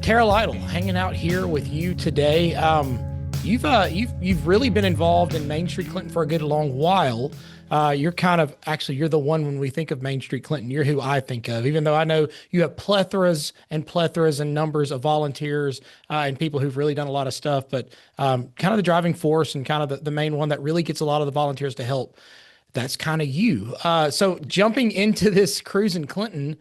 Tara Lytle, hanging out here with you today. You've really been involved in Main Street Clinton for a good long while. You're the one when we think of Main Street Clinton, you're who I think of, even though I know you have plethoras and numbers of volunteers and people who've really done a lot of stuff, but kind of the driving force and kind of the main one that really gets a lot of the volunteers to help. That's kind of you. So jumping into this Cruzin Clinton,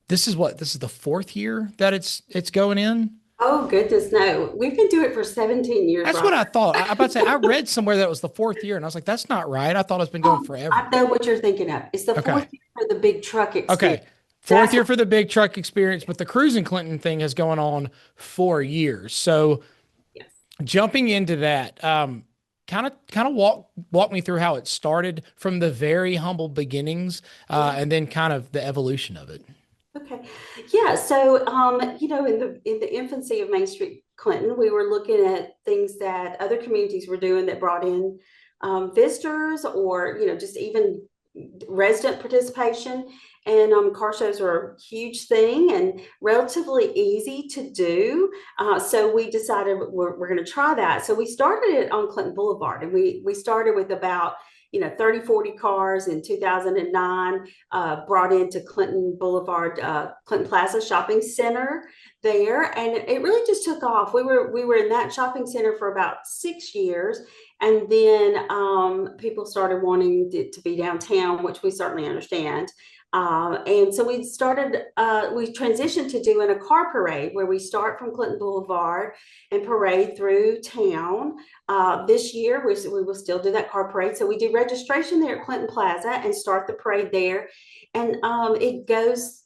this is the fourth year that it's going in. Oh, goodness, no. We've been doing it for 17 years, That's what I Robert. thought. I about to say I read somewhere that it was the fourth year, and I was like, that's not right. I thought it's been going I forever. know what you're thinking of. It's the Okay. fourth year for the big truck Okay. experience. Fourth That's year what, for the big truck experience, but the Cruzin Clinton thing has gone on 4 years. So yes. jumping into that, kind of walk me through how it started from the very humble beginnings, and then kind of the evolution of it. Okay. Yeah. So, in the infancy of Main Street Clinton, we were looking at things that other communities were doing that brought in visitors or, just even resident participation. And car shows are a huge thing and relatively easy to do. So we decided we're going to try that. So we started it on Clinton Boulevard, and we started with about 30, 40 cars in 2009, brought into Clinton Boulevard, Clinton Plaza Shopping Center there. And it really just took off. We were in that shopping center for about 6 years. And then people started wanting it to be downtown, which we certainly understand. And so we transitioned to doing a car parade where we start from Clinton Boulevard and parade through town. This year, we will still do that car parade. So we do registration there at Clinton Plaza and start the parade there. And it goes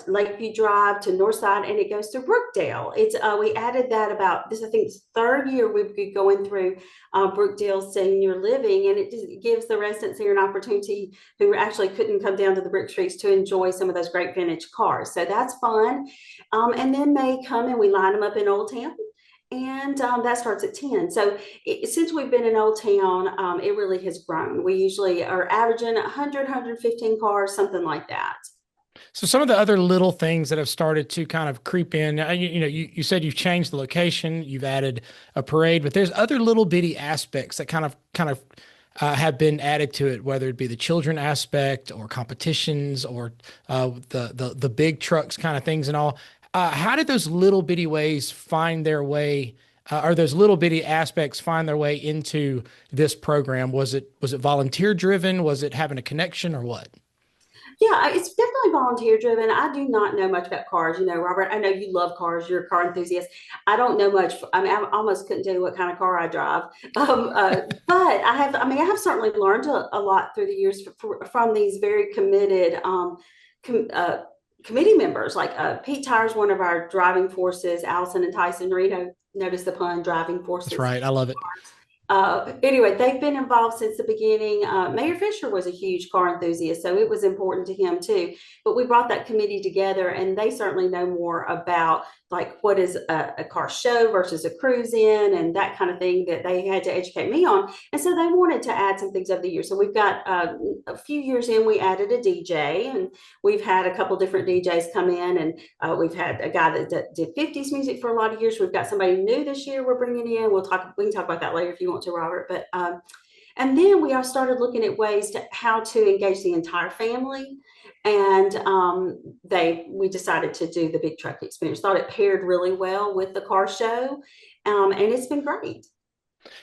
Lakeview Drive to Northside, and it goes to Brookdale. It's We added that about this. I think it's third year we've been going through Brookdale Senior Living, and it just gives the residents here an opportunity who actually couldn't come down to the brick streets to enjoy some of those great vintage cars. So that's fun. And then they come and we line them up in Old Town. And that starts at 10. So since we've been in Old Town, it really has grown. We usually are averaging 100, 115 cars, something like that. So some of the other little things that have started to kind of creep in, you said you've changed the location, you've added a parade, but there's other little bitty aspects that kind of have been added to it, whether it be the children aspect or competitions or the big trucks kind of things and all. How did those little bitty ways find their way, or those little bitty aspects find their way into this program? Was it volunteer driven? Was it having a connection or what? Yeah, it's definitely volunteer driven. I do not know much about cars. Robert, I know you love cars. You're a car enthusiast. I don't know much. I mean, I almost couldn't tell you what kind of car I drive. But I have certainly learned a lot through the years from these very committed com, uh, committee members. Like Pete Tyer's one of our driving forces. Allison and Tyson Reno, notice the pun, driving That's forces. right. I love it. Anyway, they've been involved since the beginning. Mayor Fisher was a huge car enthusiast, so it was important to him too. But we brought that committee together, and they certainly know more about like what is a car show versus a cruise in and that kind of thing that they had to educate me on. And so they wanted to add some things over the years. So we've got a few years in, we added a DJ, and we've had a couple different DJs come in, and we've had a guy that did 50s music for a lot of years. We've got somebody new this year we're bringing in. We can talk about that later if you want to, Robert. But and then we all started looking at ways to how to engage the entire family. And we decided to do the big truck experience. Thought it paired really well with the car show, and it's been great.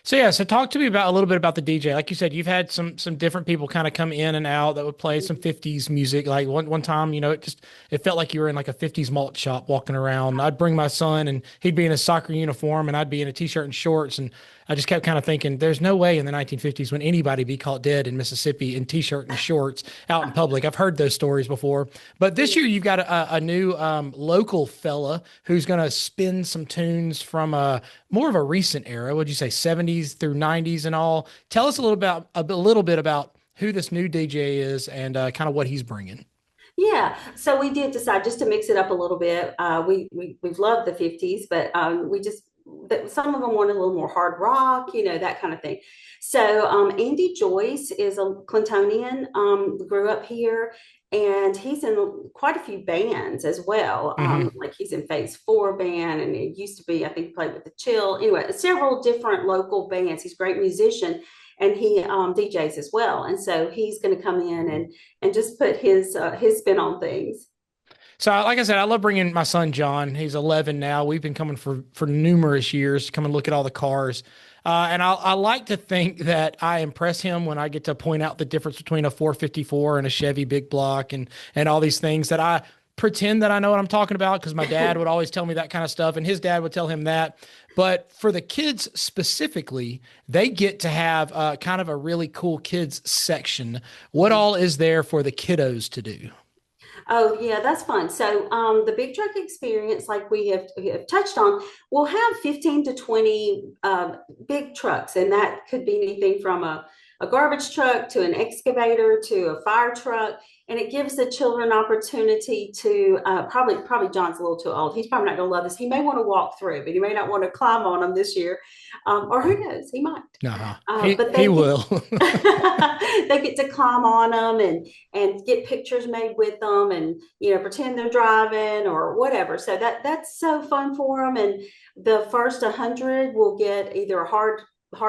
So yeah, so talk to me about a little bit about the DJ. Like you said, you've had some different people kind of come in and out that would play some 50s music. Like one time, it felt like you were in like a 50s malt shop walking around. I'd bring my son and he'd be in a soccer uniform and I'd be in a t-shirt and shorts. And I just kept kind of thinking, there's no way in the 1950s when anybody be caught dead in Mississippi in t-shirt and shorts out in public. I've heard those stories before. But this year you've got a new local fella who's going to spin some tunes from more of a recent era. Would you say 70s through 90s and all? Tell us a little bit about who this new DJ is and kind of what he's bringing. Yeah, so we did decide just to mix it up a little bit. We've loved the 50s, but we just that some of them wanted a little more hard rock, that kind of thing. So Andy Joyce is a Clintonian, grew up here, and he's in quite a few bands as well. Hmm. Like he's in Phase 4 band, and it used to be, I think, he played with the Chill. Anyway, several different local bands. He's a great musician, and he DJs as well. And so he's going to come in and just put his spin on things. So, like I said, I love bringing my son John. He's 11 now. We've been coming for numerous years to come and look at all the cars. And I like to think that I impress him when I get to point out the difference between a 454 and a Chevy big block and all these things that I pretend that I know what I'm talking about because my dad would always tell me that kind of stuff and his dad would tell him that. But for the kids specifically, they get to have kind of a really cool kids section. What all is there for the kiddos to do? Oh, yeah, that's fun. So, the big truck experience, like we have touched on, will have 15 to 20 big trucks, and that could be anything from a garbage truck to an excavator to a fire truck. And it gives the children opportunity to probably John's a little too old. He's probably not going to love this. He may want to walk through, but he may not want to climb on them this year, or who knows, he might. Nah, he But he they get will. they get to climb on them and get pictures made with them, and pretend they're driving or whatever. So that's so fun for them. And the first 100 will get either a hard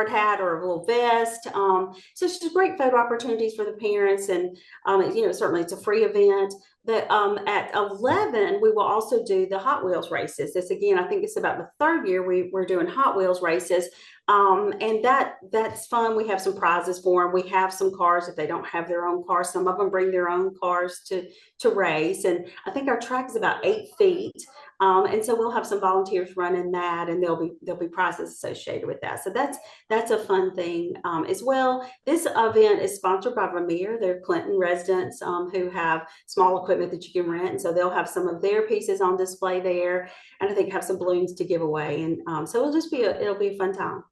hat or a little vest. So it's just great photo opportunities for the parents, and certainly it's a free event. That at 11 we will also do the Hot Wheels races. This again, I think it's about the third year we're doing Hot Wheels races, and that's fun. We have some prizes for them. We have some cars if they don't have their own cars. Some of them bring their own cars to race, and I think our track is about 8 feet. And so we'll have some volunteers running that, and there'll be prizes associated with that. So that's a fun thing as well. This event is sponsored by Vermeer. They're Clinton residents who have small equipment that you can rent, and so they'll have some of their pieces on display there, and I think have some balloons to give away. And so it'll be a fun time.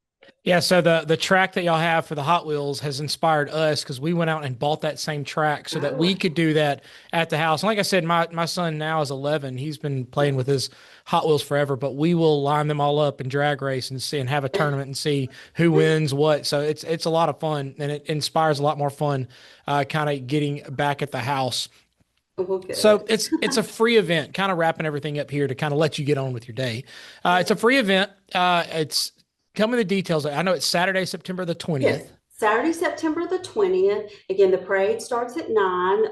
Yeah, so the track that y'all have for the Hot Wheels has inspired us because we went out and bought that same track so that we Oh, could do that at the house. And like I said, my son now is 11. He's been playing with his Hot Wheels forever, but we will line them all up and drag race and see and have a tournament and see who wins what. So it's a lot of fun and it inspires a lot more fun, kind of getting back at the house. well, So good. it's a free event, kind of wrapping everything up here to kind of let you get on with your day. It's a free event. It's Tell me the details. I know it's Saturday, September the Yes, 20th. Saturday, September the 20th. Again, the parade starts at 9.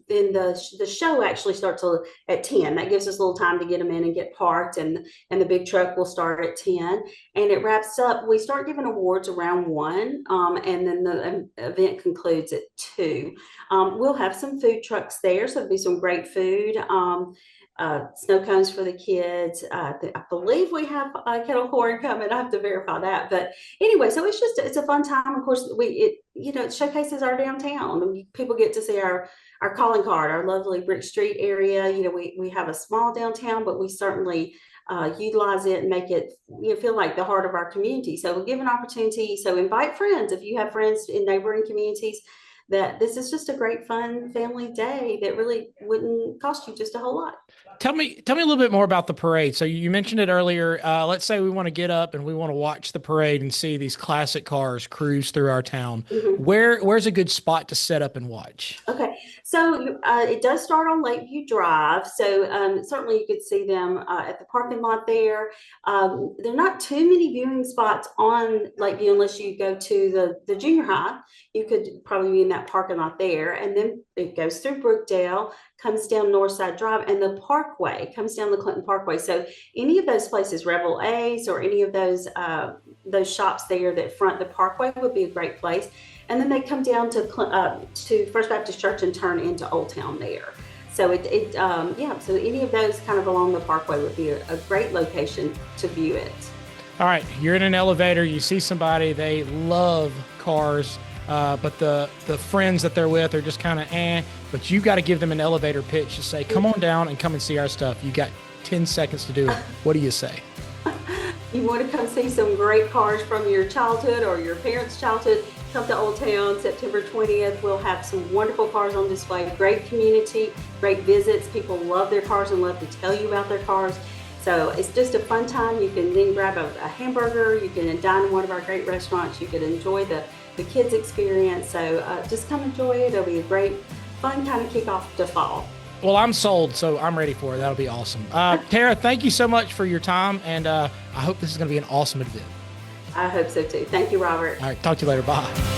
Then the show actually starts at 10. That gives us a little time to get them in and get parked, and the big truck will start at 10. And it wraps up. We start giving awards around 1, and then the event concludes at 2. We'll have some food trucks there, so there'll be some great food. Snow cones for the kids. I believe we have kettle corn coming. I have to verify that, but anyway, so it's a fun time. Of course, it showcases our downtown. People get to see our calling card, our lovely Brick Street area. We have a small downtown, but we certainly utilize it and make it feel like the heart of our community. So we'll give an opportunity. So invite friends if you have friends in neighboring communities. That this is just a great fun family day that really wouldn't cost you just a whole lot. Tell me a little bit more about the parade. So you mentioned it earlier. Let's say we want to get up and we want to watch the parade and see these classic cars cruise through our town. Mhm. Where's a good spot to set up and watch? Okay, so it does start on Lakeview Drive. So certainly you could see them at the parking lot there. There are not too many viewing spots on Lakeview unless you go to the junior high. You could probably be in that parking lot there. And then it goes through Brookdale, comes down Northside Drive, and the Parkway comes down the Clinton Parkway. So any of those places, Rebel Ace or any of those shops there that front the Parkway would be a great place. And then they come down to First Baptist Church and turn into Old Town there. So yeah. So any of those kind of along the Parkway would be a great location to view it. All right, you're in an elevator, you see somebody, they love cars, but the friends that they're with are just kind of but you got to give them an elevator pitch to say, come on down and come and see our stuff. You got 10 seconds to do it. What do you say? You want to come see some great cars from your childhood or your parents' childhood, come to Old Town September 20th. We'll have some wonderful cars on display, great community, great visits. People love their cars and love to tell you about their cars. So it's just a fun time. You can then grab a hamburger. You can dine in one of our great restaurants. You can enjoy the kids' experience. So just come enjoy it. It'll be a fun kind of kickoff to fall. Well, I'm sold, so I'm ready for it. That'll be awesome. Tara, thank you so much for your time, and I hope this is going to be an awesome event. I hope so too. Thank you, Robert. All right, talk to you later. Bye.